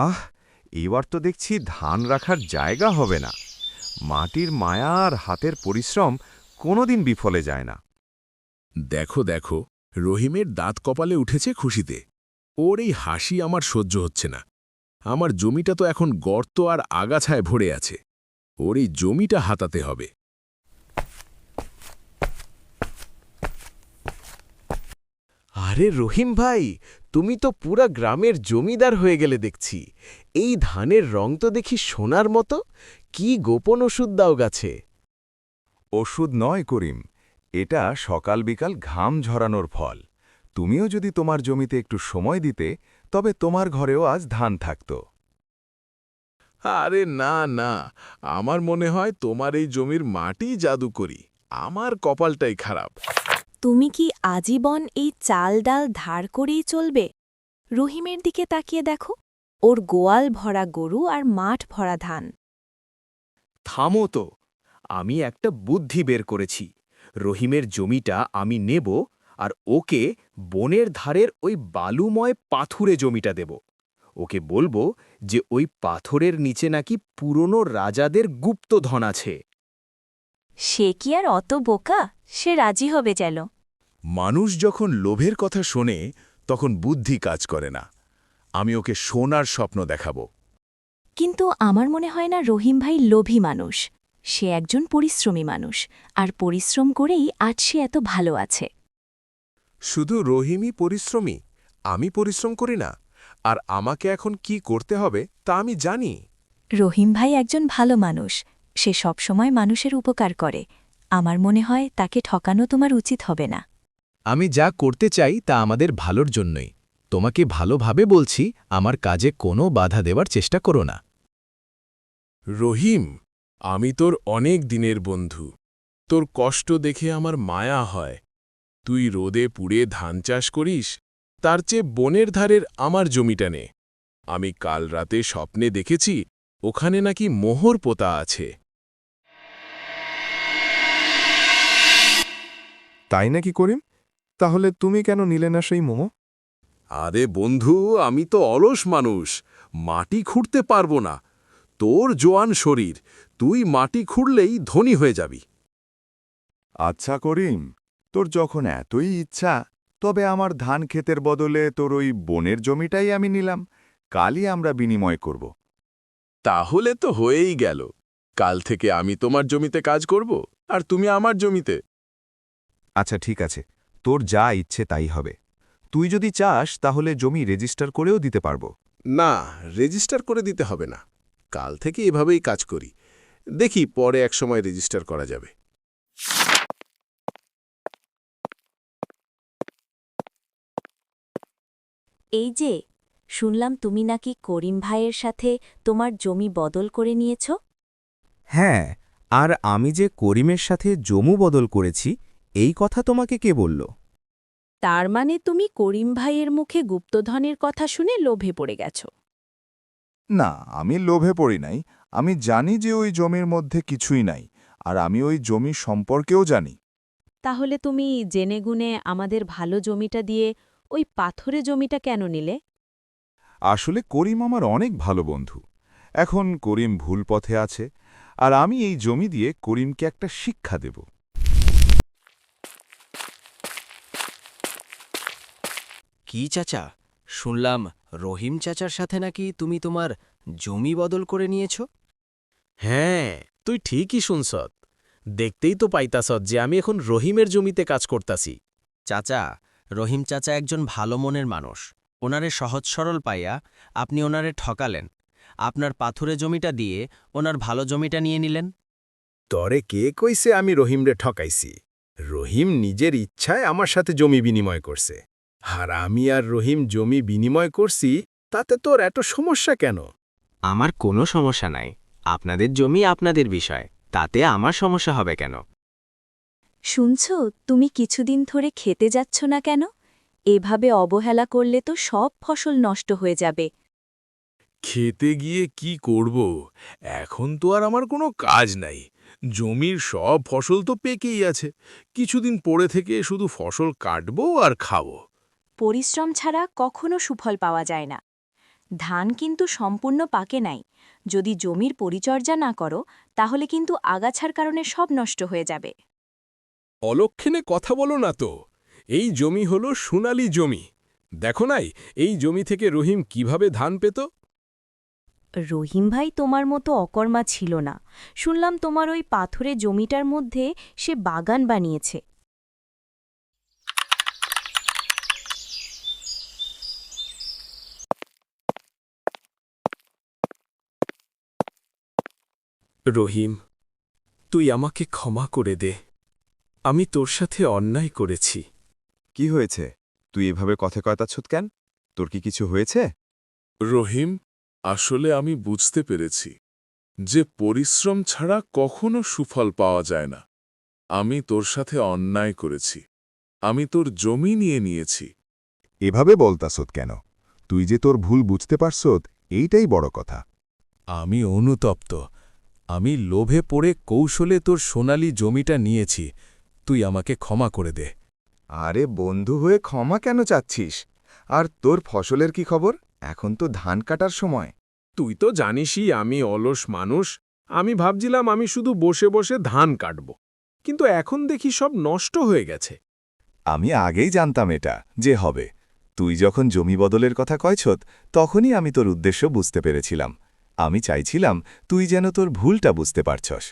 আহ, এবার তো দেখছি ধান রাখার জায়গা হবে না। মাটির মায়া আর হাতের পরিশ্রম কোনোদিন বিফলে যায় না। দেখো দেখো, রহিমের দাঁত কপালে উঠেছে খুশিতে। ওর এই হাসি আমার সহ্য হচ্ছে না। আমার জমিটা তো এখন গর্ত আর আগাছায় ভরে আছে। ওর এই জমিটা হাতাতে হবে। আরে রহিম ভাই, তুমি তো পুরা গ্রামের জমিদার হয়ে গেলে দেখছি। এই ধানের রং তো দেখি সোনার মতো। কি গোপন ওষুধ দাও গাছে? ওষুধ নয় করিম, এটা সকাল বিকাল ঘাম ঝরানোর ফল। তুমিও যদি তোমার জমিতে একটু সময় দিতে, তবে তোমার ঘরেও আজ ধান থাকত। আরে না না, আমার মনে হয় তোমার এই জমির মাটি জাদুকরি। আমার কপালটাই খারাপ। তুমি কি আজীবন এই চাল ডাল ধার করেই চলবে? রহিমের দিকে তাকিয়ে দেখো, ওর গোয়াল ভরা গরু আর মাঠ ভরা ধান। থামো তো, আমি একটা বুদ্ধি বের করেছি। রহিমের জমিটা আমি নেব, আর ওকে বনের ধারের ওই বালুময় পাথুরে জমিটা দেব। ওকে বলবো যে ওই পাথরের নিচে নাকি পুরনো রাজাদের গুপ্তধন আছে। সে কি আর অত বোকা? সে রাজি হবে যেন। মানুষ যখন লোভের কথা শোনে তখন বুদ্ধি কাজ করে না। আমি ওকে সোনার স্বপ্ন দেখাবো। কিন্তু আমার মনে হয় না রহিম ভাই লোভী মানুষ। সে একজন পরিশ্রমী মানুষ, আর পরিশ্রম করেই আজ সে এত ভালো আছে। শুধু রহিমই পরিশ্রমী? আমি পরিশ্রম করি না? আর আমাকে এখন কি করতে হবে তা আমি জানি। রহিম ভাই একজন ভালো মানুষ। সে সবসময় মানুষের উপকার করে। আমার মনে হয় তাকে ঠকানো তোমার উচিত হবে না। আমি যা করতে চাই তা আমাদের ভালোর জন্যই। তোমাকে ভালোভাবে বলছি, আমার কাজে কোনো বাধা দেওয়ার চেষ্টা করো না। রহিম, আমি তোর অনেক দিনের বন্ধু। তোর কষ্ট দেখে আমার মায়া হয়। তুই রোদে পুড়ে ধান চাষ করিস, তার চেয়ে বনের ধারের আমার জমিটা নে। আমি কাল রাতে স্বপ্নে দেখেছি ওখানে নাকি মোহর পোতা আছে। তাই নাকি করিম? তাহলে তুমি কেন নিলে না সেই মোহ? আরে বন্ধু, আমি তো অলস মানুষ, মাটি খুঁড়তে পারবো না। তোর জোয়ান শরীর, তুই মাটি খুঁড়লেই ধনী হয়ে যাবি। আচ্ছা করিম, তোর যখন এতই ইচ্ছা, তবে আমার ধান ক্ষেতের বদলে তোর ওই বনের জমিটাই আমি নিলাম। কালই আমরা বিনিময় করব। তাহলে তো হয়েই গেল। কাল থেকে আমি তোমার জমিতে কাজ করব, আর তুমি আমার জমিতে। আচ্ছা ঠিক আছে, তোর যা ইচ্ছে তাই হবে। তুই যদি চাস তাহলে জমি রেজিস্টার করেও দিতে পারবো। না, রেজিস্টার করে দিতে হবে না। কাল থেকে এভাবেই কাজ করি। দেখি পরে একসময় রেজিস্টার করা যাবে। এই যে, শুনলাম তুমি নাকি করিম ভাইয়ের সাথে তোমার জমি বদল করে নিয়েছ। হ্যাঁ, আর আমি যে করিমের সাথে জমু বদল করেছি, এই কথা তোমাকে কে বলল? তার মানে তুমি করিম ভাইয়ের মুখে গুপ্তধনের কথা শুনে লোভে পড়ে গেছ। না, আমি লোভে পড়ি নাই। আমি জানি যে ওই জমির মধ্যে কিছুই নাই, আর আমি ওই জমি সম্পর্কেও জানি। তাহলে তুমি জেনেগুনে আমাদের ভালো জমিটা দিয়ে ওই পাথরে জমিটা কেন নিলে? আসলে করিম আমার অনেক ভালো বন্ধু। এখন করিম ভুল পথে আছে, আর আমি এই জমি দিয়ে করিমকে একটা শিক্ষা দেব। কি চাচা, শুনলাম রহিম চাচার সাথে নাকি তুমি তোমার জমি বদল করে নিয়েছ? হ্যাঁ, তুই ঠিকই শুনছত। দেখতেই তো পাইতাছত যে আমি এখন রহিমের জমিতে কাজ করতাছি। চাচা, রহিম চাচা একজন ভালো মনের মানুষ। ওনারে সহজ সরল পাইয়া আপনি ওনারে ঠকালেন। আপনার পাথুরে জমিটা দিয়ে ওনার ভালো জমিটা নিয়ে নিলেন। তরে কে কইছে আমি রহিমরে ঠকাইছি? রহিম নিজের ইচ্ছায় আমার সাথে জমি বিনিময় করছে। আর আমি আর রহিম জমি বিনিময় করছি, তাতে তোর এত সমস্যা কেন? আমার কোনো সমস্যা নাই। আপনাদের জমি আপনাদের বিষয়, তাতে আমার সমস্যা হবে কেন? শুনছ, তুমি কিছুদিন ধরে খেতে যাচ্ছ না কেন? এভাবে অবহেলা করলে তো সব ফসল নষ্ট হয়ে যাবে। খেতে গিয়ে কি করব? এখন তো আর আমার কোনো কাজ নাই। জমির সব ফসল তো পেকেই আছে। কিছুদিন পড়ে থেকে শুধু ফসল কাটবো আর খাবো। পরিশ্রম ছাড়া কখনো সুফল পাওয়া যায় না। ধান কিন্তু সম্পূর্ণ পাকে নাই। যদি জমির পরিচর্যা না করো তাহলে কিন্তু আগাছার কারণে সব নষ্ট হয়ে যাবে। অলক্ষণে কথা বলো না তো। এই জমি হলো সোনালী জমি। দেখো নাই এই জমি থেকে রহিম কিভাবে ধান পেত? রহিম ভাই তোমার মতো অকর্মা ছিল না। শুনলাম তোমার ওই পাথুরে জমিটার মধ্যে সে বাগান বানিয়েছে। রহিম, তুই আমাকে ক্ষমা করে দে। আমি তোর সাথে অন্যায় করেছি। কি হয়েছে? তুই এভাবে কথা কয়তাচ্ছত কেন? তোর কি কিছু হয়েছে? রহিম, আসলে আমি বুঝতে পেরেছি যে পরিশ্রম ছাড়া কখনো সুফল পাওয়া যায় না। আমি তোর সাথে অন্যায় করেছি। আমি তোর জমি নিয়ে নিয়েছি। এভাবে বলতাছত কেন? তুই যে তোর ভুল বুঝতে পারছত, এইটাই বড় কথা। আমি অনুতপ্ত। আমি লোভে পড়ে কৌশলে তোর সোনালী জমিটা নিয়েছি। তুই আমাকে ক্ষমা করে দে। আরে বন্ধু হয়ে ক্ষমা কেন চাচ্ছিস? আর তোর ফসলের কি খবর? এখন তো ধান কাটার সময়। তুই তো জানিসই আমি অলস মানুষ। আমি ভাবছিলাম আমি শুধু বসে বসে ধান কাটব, কিন্তু এখন দেখি সব নষ্ট হয়ে গেছে। আমি আগেই জানতাম এটা যে হবে। তুই যখন জমি বদলের কথা কয়ছত, তখনই আমি তোর উদ্দেশ্য বুঝতে পেরেছিলাম। আমি চাইছিলাম তুই যেন তোর ভুলটা বুঝতে পারছস।